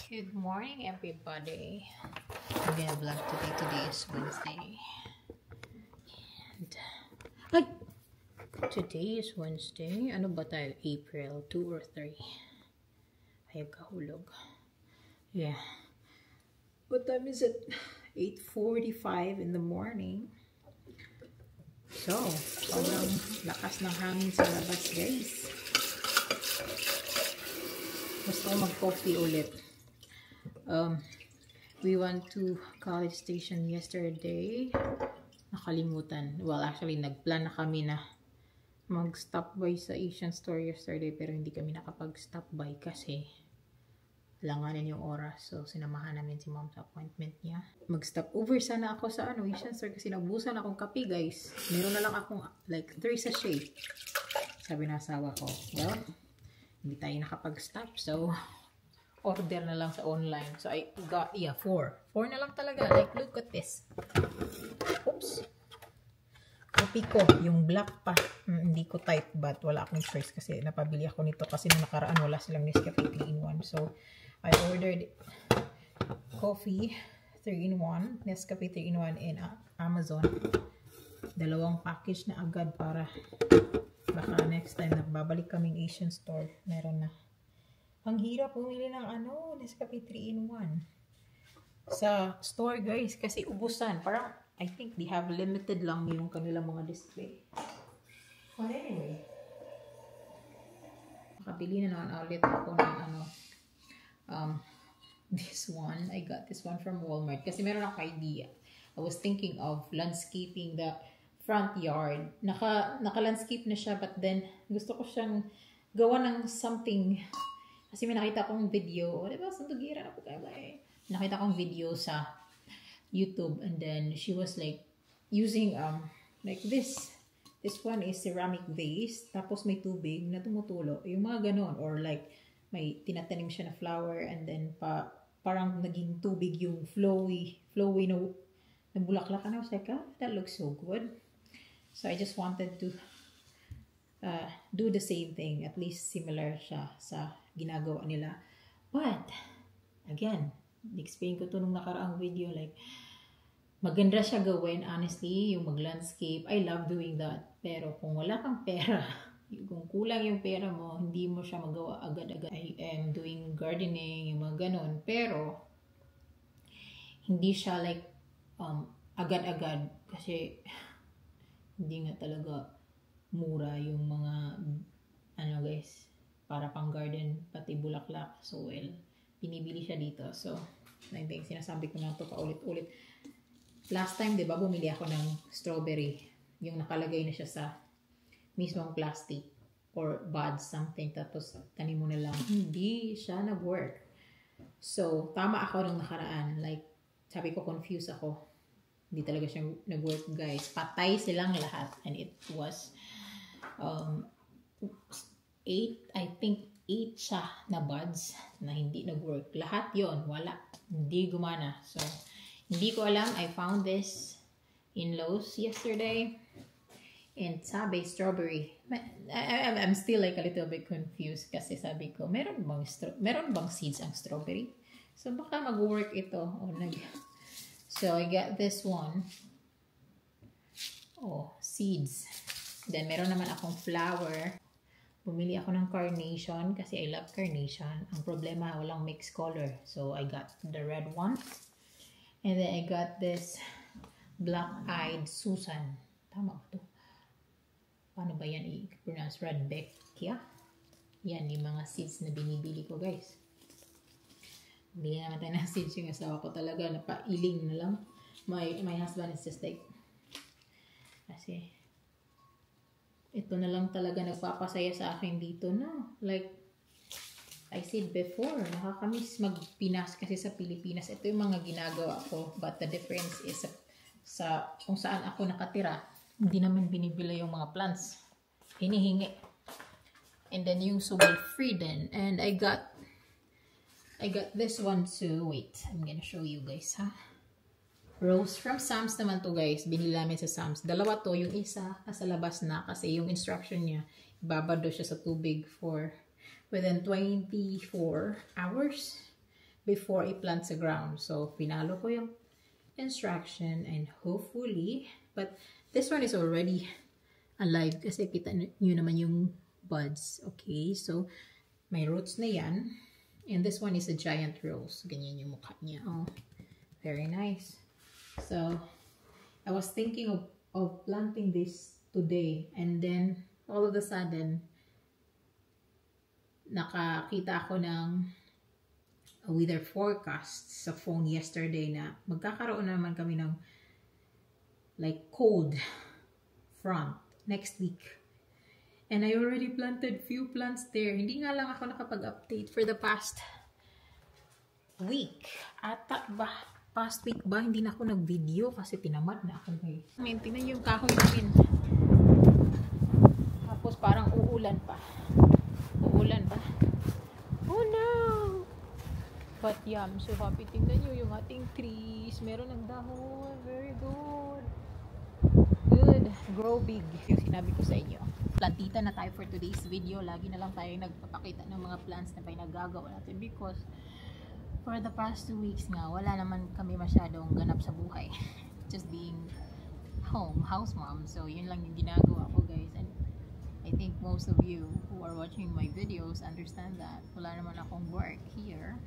Good morning, everybody. I'm gonna vlog today. Today is Wednesday. And today is Wednesday. Ano ba tayo? April 2 or 3? Ay, kahulog. Yeah. What time is it? 8:45 in the morning. So, sobrang lakas ng hangin sa labas, guys. Gusto ko mag-coffee ulit. We went to College Station yesterday. Nakalimutan. Well, actually, nagplan na kami na mag-stop by sa Asian store yesterday, pero hindi kami nakapag-stop by kasi langanin yung oras. So, sinamahan namin si mom sa appointment niya. Mag-stop over sana ako sa Asian store kasi naubusan akong kape, guys. Meron na lang akong like 3 sachet. Sabi na asawa ko, well, hindi tayo nakapag-stop. So, order na lang sa online. So, I got, 4. 4 na lang talaga. Like, look at this. Oops. Copy ko. Yung black pa. Hindi ko type, but wala akong choice kasi napabili ako nito kasi nung nakaraan wala silang Nescafe 3-in-1. So, I ordered coffee 3-in-1. Nescafe 3-in-1 in Amazon. 2 package na agad para baka next time nagbabalik kaming Asian store. Meron na. Ang hirap bumili ng Nescafe 3-in-1 sa store, guys, kasi ubusan. Parang, I think they have limited lang yung kanilang mga display. But anyway, makabili na naman ulit ako ng this one. I got this one from Walmart kasi meron ako idea. I was thinking of landscaping the front yard. Naka-landscape na siya, but then gusto ko siyang gawa ng something. Kasi may nakita akong video, diba, sandugira na po kayo ba eh. Nakita akong video sa YouTube, and then she was like using like this. This one is ceramic vase, tapos may tubig na tumutulo. Yung mga ganon, or like may tinatanim siya na flower, and then parang naging tubig yung flowy na bulaklak. And I was like, that looks so good. So I just wanted to do the same thing, at least similar siya sa ginagawa nila. But again, explain ko to nung nakaraang video, like maganda siya gawin, honestly, yung mag-landscape. I love doing that. Pero kung wala kang pera, kung kulang yung pera mo, hindi mo siya magawa agad-agad. I am doing gardening, yung mga ganon. Pero hindi siya like agad-agad kasi hindi nga talaga mura yung mga guys, para pang garden, pati bulaklak. So, well, pinibili siya dito. So, I think sinasabi ko na ito paulit-ulit. Last time, di ba, bumili ako ng strawberry. Yung nakalagay na siya sa mismong plastic or buds, something. Tapos, tanim mo na lang. Hindi siya nag-work. So, tama ako nung nakaraan. Like, sabi ko, confused ako. Hindi talaga siya nag-work, guys. Patay silang lahat. And it was 8 siya na buds na hindi nag-work. Lahat yon wala. Hindi gumana. So, hindi ko alam. I found this in Lowe's yesterday. And sabi, strawberry. I'm still like a little bit confused kasi sabi ko, meron bang seeds ang strawberry? So, baka mag-work ito. So, I got this one. Seeds. Then, meron naman akong flower. Bumili ako ng carnation kasi I love carnation. Ang problema, walang mixed color. So, I got the red one. And then, I got this black-eyed Susan. Tama ba ito? Paano ba yan i-pronounce? Rudbeckia? Yan, yung mga seeds na binibili ko, guys. Bili naman tayo ng seeds. Yung asawa ko talaga, napailing na lang. My husband is just like, kasi, ito na lang talaga nagpapasaya sa akin dito na. Like, I said before, nakakamiss mag-Pinas kasi sa Pilipinas. Ito yung mga ginagawa ko. But the difference is sa kung saan ako nakatira, hindi namin binibili yung mga plants. Hinihingi. And then yung sugal free din. And I got this one too. Wait, I'm gonna show you guys, ha? Rose from Sam's naman to, guys. Binili namin sa Sam's. Dalawa to. Yung isa nasa labas na kasi yung instruction niya, ibabado siya sa tubig for within 24 hours. before I plant sa ground. So, pinalo ko yung instruction and hopefully, but this one is already alive kasi kita nyo naman yung buds. Okay, so may roots na yan. And this one is a giant rose. Ganyan yung mukha niya. Oh, very nice. So, I was thinking of planting this today and then all of a sudden, nakakita ako ng weather forecast sa phone yesterday na magkakaroon naman kami ng like cold front next week. And I already planted few plants there. Hindi nga lang ako nakapag-update for the past week. Ata ba? Past week ba? Hindi na ako nag-video kasi tinamad na ako guys. Tingnan yung kahoy namin. Tapos parang uulan pa. Uulan pa. Oh no! But yeah, I'm so happy. Tingnan nyo yung ating trees. Meron ng dahon. Very good. Good. Grow big. Yung sinabi ko sa inyo. Plantita na tayo for today's video. Lagi na lang tayo nagpapakita ng mga plants na pinagagawa natin because for the past 2 weeks nga, wala naman kami masyadong ganap sa buhay. Just being house mom. So, yun lang yung ginagawa ko guys. And I think most of you who are watching my videos understand that. Wala naman akong work here.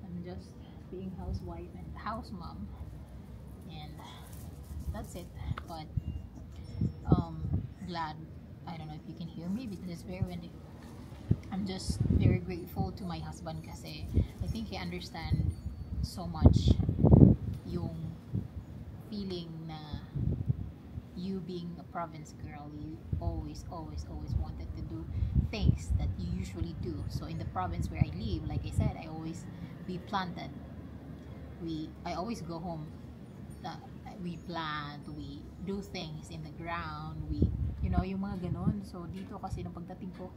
I'm just being housewife and house mom. And that's it. But, glad. I don't know if you can hear me because it's very windy. I'm just very grateful to my husband kasi I think he understands so much yung feeling na you being a province girl, you always wanted to do things that you usually do. So in the province where I live, like I said, we planted. I always go home. We plant, we do things in the ground, you know, yung mga ganon. So dito kasi nung pagdating ko,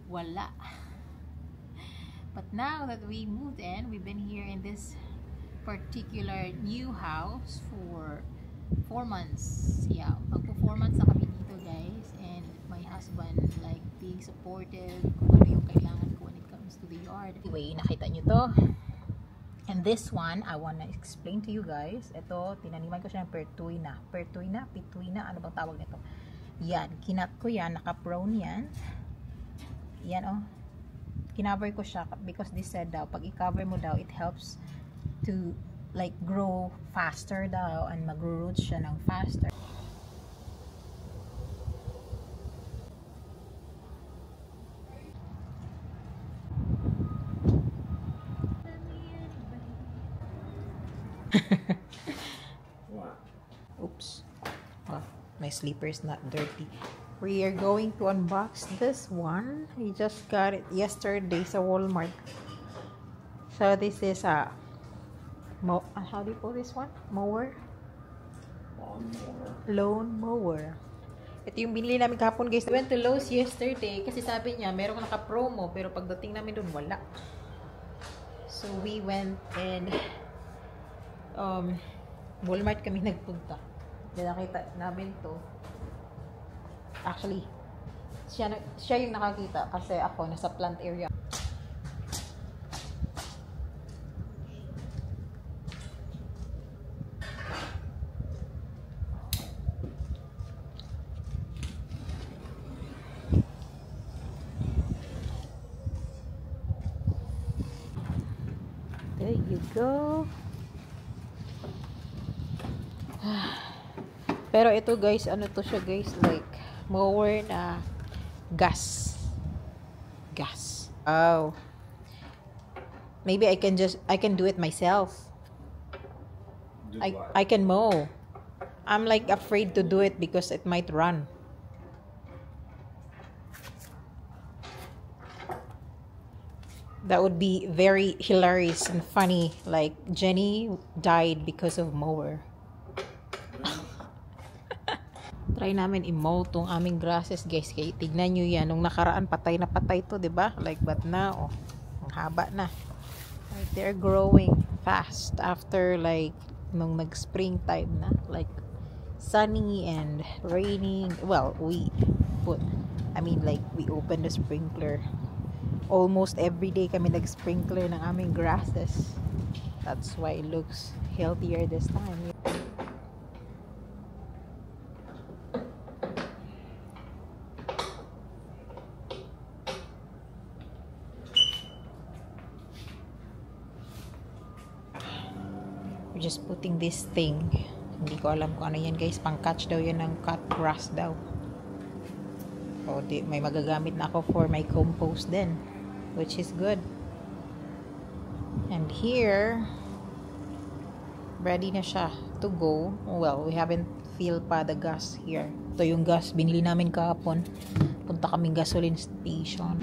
wala. But now that we moved in, we've been here in this particular new house for 4 months. Yeah, magpo 4 months na kami dito guys. And my husband like being supportive kung ano yung kailangan ko when it comes to the yard. Anyway, nakita nyo to. And this one, I wanna explain to you guys. Ito, tinaniman ko siya ng pertuina. Pituina, ano bang tawag nito? Yan, kinat ko yan, naka-prone yan. Yan oh. Kinover ko siya because they said daw, pag i-cover mo daw, it helps to like grow faster daw and mag-roots siya ng faster. Oops. Oh, my slipper's not dirty. We are going to unbox this one. We just got it yesterday sa Walmart. So this is a how do you call this one? Mower? Lawn mower. Ito yung binili namin kahapon guys. We went to Lowe's yesterday kasi sabi niya merong naka-promo pero pagdating namin doon wala. So we went and Walmart kami nagpunta. Nakita namin to. Actually, siya yung nakakita kasi ako nasa plant area. There you go. Pero ito guys, ano to siya guys, like mower na gas. Oh. Maybe I can do it myself. I can mow. I'm like afraid to do it because it might run. That would be very hilarious and funny. Like Jenny died because of mower. Try namin i-mow tong aming grasses guys. Kaya tignan nyo yan. Nung nakaraan patay na patay to, diba? Like but now, ang haba na. Like, they're growing fast after like nung nag-spring time na. Like sunny and raining. Well, we opened the sprinkler almost every day kami nag-sprinkler ng aming grasses. That's why it looks healthier this time. We're just putting this thing. Hindi ko alam kung ano yan guys. Pang-catch daw yan ng cut grass daw. O, may magagamit na ako for my compost din. Which is good. And here, ready na siya to go. Well, we haven't filled pa the gas here. Ito yung gas. Binili namin kahapon. Punta kaming gasoline station.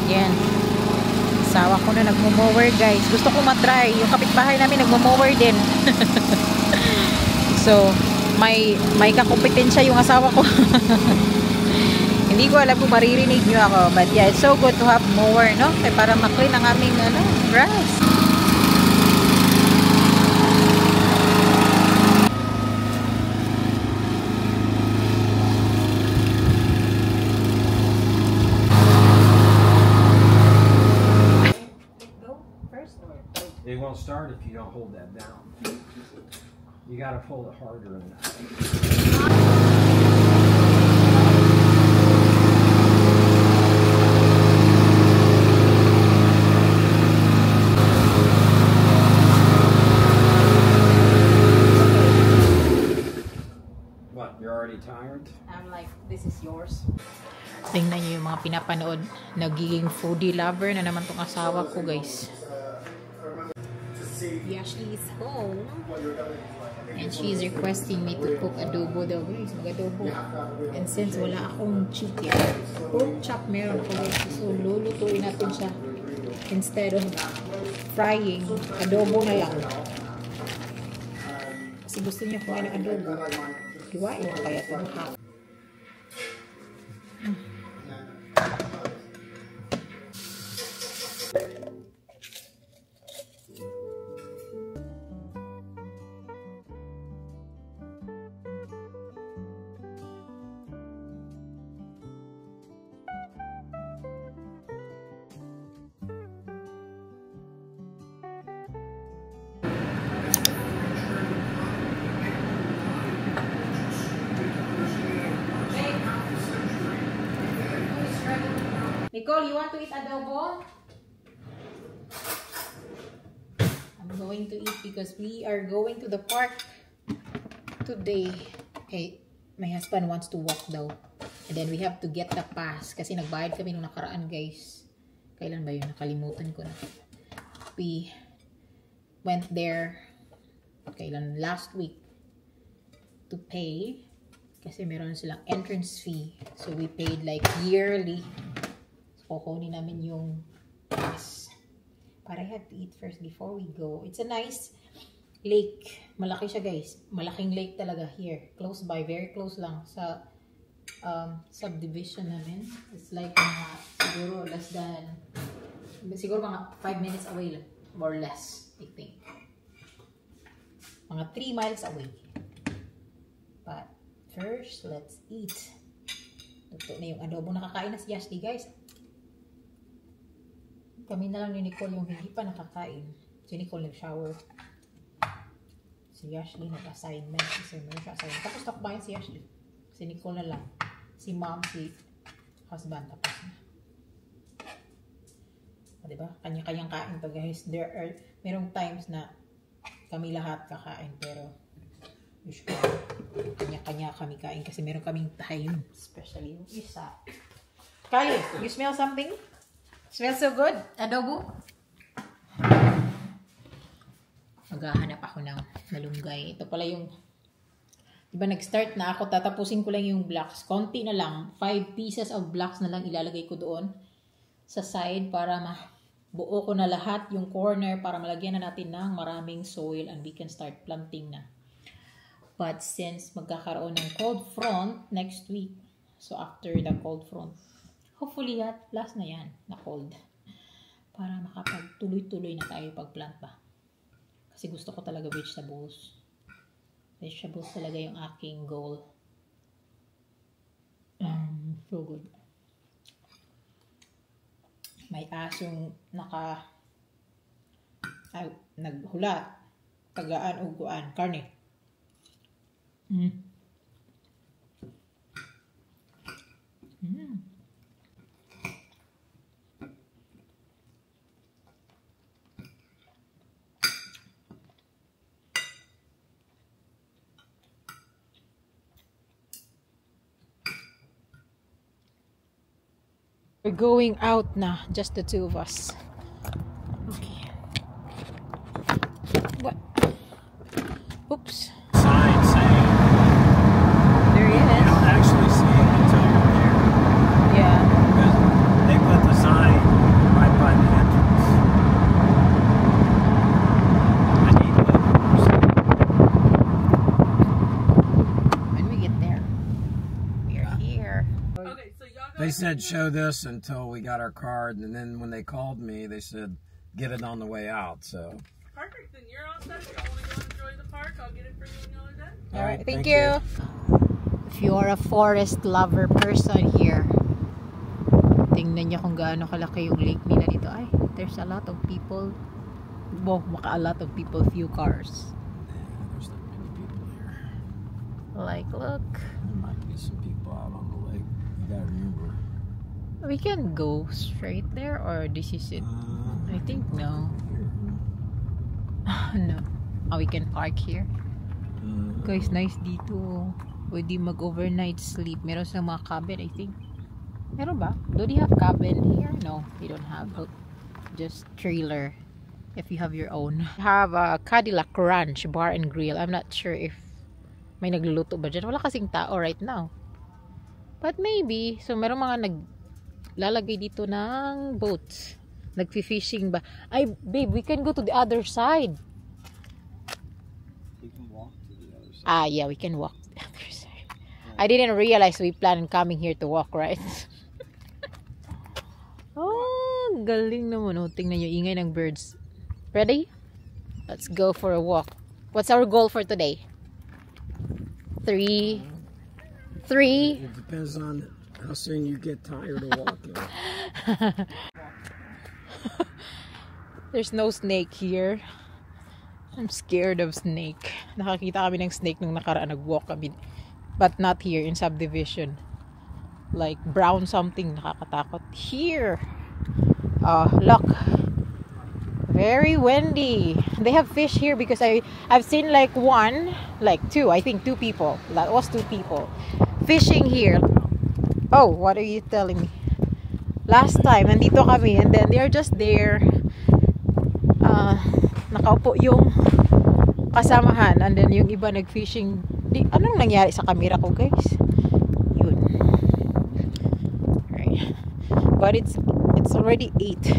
Yan. Asawa ko na nagmo-mower guys. Gusto ko matry. Yung kapitbahay namin nagmo-mower din. So, may kakompetensya yung asawa ko. Hindi ko alam kung maririnig nyo ako. But yeah, it's so good to have mower, no? Kaya para maklean ang aming grass. It won't start if you don't hold that down. You gotta pull it harder than that. What, you're already tired? I'm like, this is yours. Tingnan nyo yung mga pinapanood. Nagiging foodie lover na naman tong asawa ko guys. Ashley is home and she is requesting me to cook adobo daw guys, mag-adobo. And since wala akong chicken, pork chop meron ako guys, so lulutuin natin siya instead of frying, adobo na lang kasi gusto niya kumain ng adobo. Hiwain ko kaya ito half. Nicole, you want to eat adobo? I'm going to eat because we are going to the park today. Hey, my husband wants to walk daw. And then we have to get the pass. Kasi nagbayad kami nung nakaraan, guys. Kailan ba yun? Nakalimutan ko na. We went there kailan? Last week to pay. Kasi meron silang entrance fee. So we paid like yearly. Kukunin namin yung pass. But I have to eat first before we go. It's a nice lake. Malaki siya guys. Malaking lake talaga here. Close by. Very close lang sa subdivision namin. It's like siguro less than siguro mga 5 minutes away lang. More or less, I think. Mga 3 miles away. But first, let's eat. Luto na yung adobo. Nakakain na si Ashley guys. Kami na lang ni Nicole yung hindi pa nakakain. Si Nicole nag-shower. Si Ashley nag-assignment. Kasi meron siya assignment. Tapos takbayan si Ashley. Si Nicole na lang. Si mom, si husband. Tapos na. O, diba? Kanya-kanyang kain to guys. Merong times na kami lahat kakain. Pero usually, kanya-kanya kami kain. Kasi meron kaming time. Especially yung isa. Kylie, you smell something? Smells so good. Adobo. Maghahanap ako ng malunggay. Ito pala yung, diba nag-start na ako, tatapusin ko lang yung blocks. Konti na lang. 5 pieces of blocks na lang ilalagay ko doon sa side para mabuo ko na lahat yung corner para malagyan na natin ng maraming soil and we can start planting na. But since magkakaroon ng cold front next week, so after the cold front, hopefully last na yan, na cold. Para makapagtuloy-tuloy na tayo pag-plant pa. Kasi gusto ko talaga vegetables. Vegetables talaga yung aking goal. So good. May asong naghulat. Tagaan o guan. Karne. We're going out na, just the two of us. Okay. What? Oops. Sign saying There he you is. don't actually see it until you're there. Yeah. Because they put the sign right by the entrance. I need to When we get there, we're here. Okay, so y'all They said show this until we got our card, and then when they called me, they said get it on the way out. So perfect. Then you're all set. If y'all want to go enjoy the park, I'll get it for you when y'all are done. All right, thank you. If you're a forest lover person here, tingnan niyo kung gaano kalaki yung lake nila dito. Ay, there's a lot of people. Well, a lot of people, few cars. there's not many people here. Like, look. There might be some people out on the lake. You gotta remember. We can go straight there, or this is it? I think no. No. Oh, we can park here. Guys, nice dito. Pwede mag-overnight sleep. Meron sa mga cabin, I think. Meron ba? Do they have cabin here? No, they don't have. Just trailer. If you have your own. Have a Cadillac Ranch Bar and Grill. I'm not sure if may nagluluto ba dyan. Wala kasing tao right now. But maybe. So, meron mga naglalagay dito ng boats. Nagfi-fishing ba? Ay, babe, we can go to the other side. You can walk to the other side. Ah, yeah, we can walk to the other side. I didn't realize we planned on coming here to walk, right? Oh, galing naman. Oh, tingnan nyo, ingay ng birds. Ready? Let's go for a walk. What's our goal for today? 3. It depends on how soon you get tired of walking. There's no snake here. I'm scared of snake. Nakakita kami ng snake nung nakaraan, nag-walk kami. But not here in subdivision. Like brown something, nakakatakot. Here. Look. Very windy. They have fish here because I've seen like 2, I think 2 people. That was 2 people fishing here. Oh, what are you telling me? Last time, nandito kami, and then they're just there. Nakaupo yung kasamahan, and then yung iba nag-fishing. Anong nangyari sa camera ko, guys? Yun. Right. But it's already 8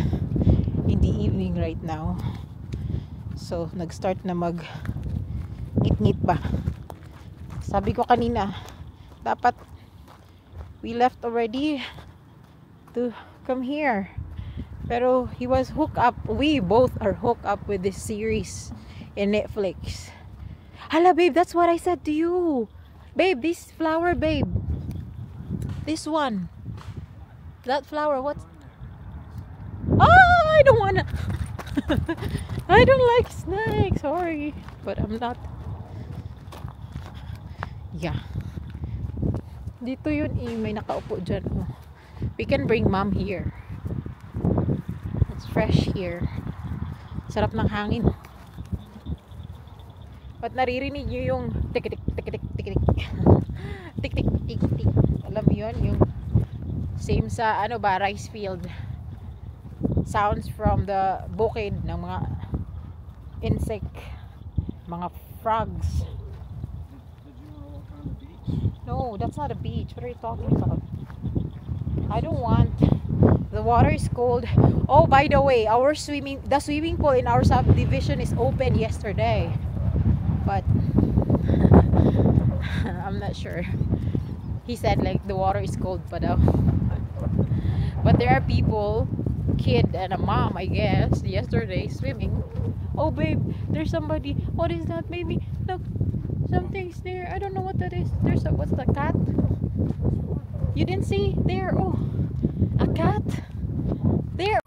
in the evening right now. So, nag-start na mag-ngit-ngit ba. Sabi ko kanina, dapat we left already to come here. Pero he was hooked up. We both are hooked up with this series in Netflix. Hala, babe, that's what I said to you. Babe, this flower, babe. This one. That flower, what? Oh, I don't wanna. I don't like snakes. Sorry. But I'm not. Yeah. Dito yun may nakaupo dyan. Oh. We can bring mom here. It's fresh here. Sarap ng hangin. But naririnig nyo yung tik-tik, tik-tik, tik-tik. Tik-tik, tik-tik. Alam mo yun? Yung same sa rice field. Sounds from the bukid ng mga insect, mga frogs. Did you want to walk on the beach? No, that's not a beach. What are you talking about? I don't want. The water is cold. Oh, by the way, the swimming pool in our subdivision is open yesterday. But I'm not sure. He said like the water is cold pa daw. But there are people, kid and a mom, I guess, yesterday swimming. Oh babe, there's somebody. What is that, baby? Look, something's there. I don't know what that is. What's the cat? You didn't see? There. Oh, a cat. There.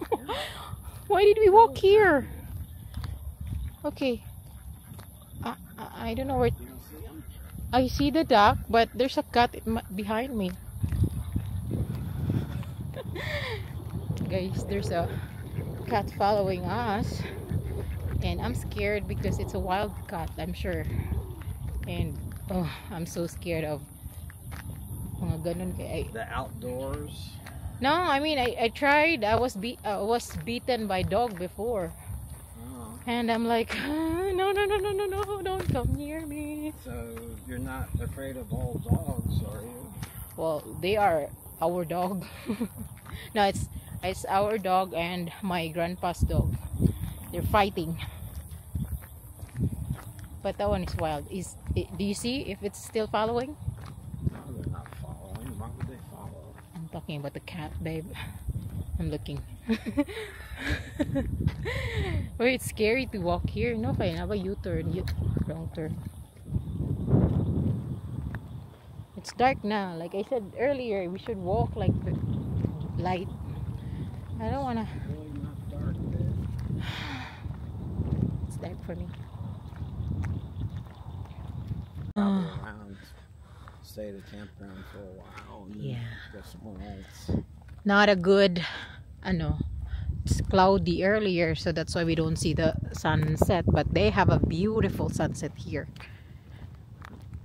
Why did we walk here? Okay. I don't know where. I see the duck, but there's a cat behind me. Guys, there's a cat following us. And I'm scared because it's a wild cat, I'm sure. And oh, I'm so scared of mga ganun. The outdoors. No, I mean I tried. I was beaten by dog before. Oh. And I'm like, no, don't come near me. So you're not afraid of all dogs, are you? Well, they are our dog. No, it's our dog and my grandpa's dog. They're fighting. But that one is wild. Do you see if it's still following? No, they're not following. Why would they follow? I'm talking about the cat, babe. I'm looking. Well, it's scary to walk here. No, kaya na ba U-turn? Wrong turn. It's dark now. Like I said earlier, we should walk like the light. I don't wanna. It's really not dark, babe. It's dark for me. Travel around, stay at a campground for a while, and then Yeah. go somewhere else. Not a good, it's cloudy earlier, so that's why we don't see the sunset. But they have a beautiful sunset here.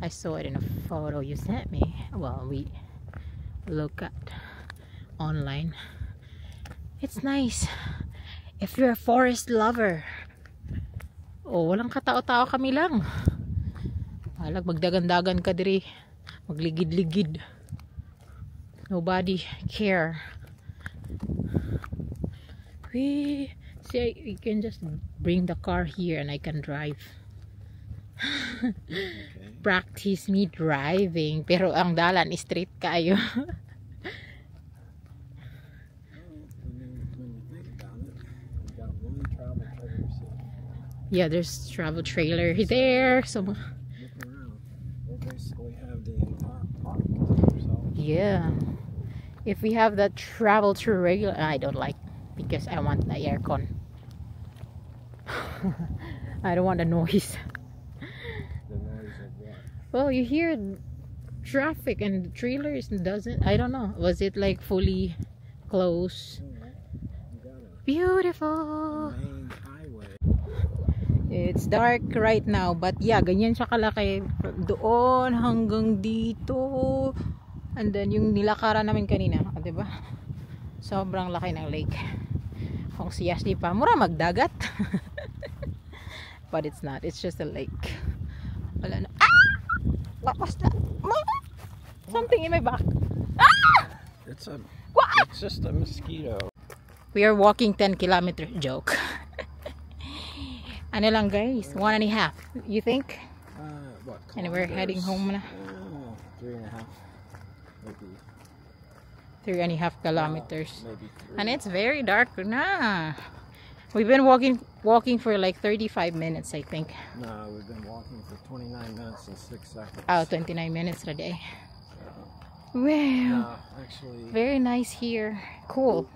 I saw it in a photo you sent me. Well, we look at online. It's nice if you're a forest lover. Oh, walang katao-tao, kami lang. Halag magdagan-dagan ka diri, magligid-ligid. Nobody care. We see, you can just bring the car here and I can drive. Okay. Practice me driving, pero ang dalan straight kayo. When you think about it, we've got one travel trailer sitting. Yeah, there's travel trailer there. So Look around. We'll basically have the entire park to ourselves. yeah, if we have that travel through regular, I don't like, because I want the aircon. I don't want the noise. The noise of what? Well, you hear traffic and the trailers doesn't. I don't know. Was it like fully closed? You got a Beautiful. main highway. It's dark right now, but yeah, ganyan siya kalaki. Doon hanggang dito. And then yung nilakaran namin kanina, diba? Sobrang laki ng lake. Kung si Ashley pa, mura magdagat. But it's not. It's just a lake. Wala na. Ah! What was that? Something in my back. Ah! It's What? just a mosquito. We are walking 10 kilometer. Joke. Ano lang guys? 1.5. You think? What? And we're heading home na. 3.5. Maybe. 3.5 kilometers. Maybe 3. And it's very dark na. We've been walking for like 35 minutes, I think. No, we've been walking for 29 minutes and 6 seconds. Oh, 29 minutes a day. So, Wow. no, actually, Very nice here. Cool.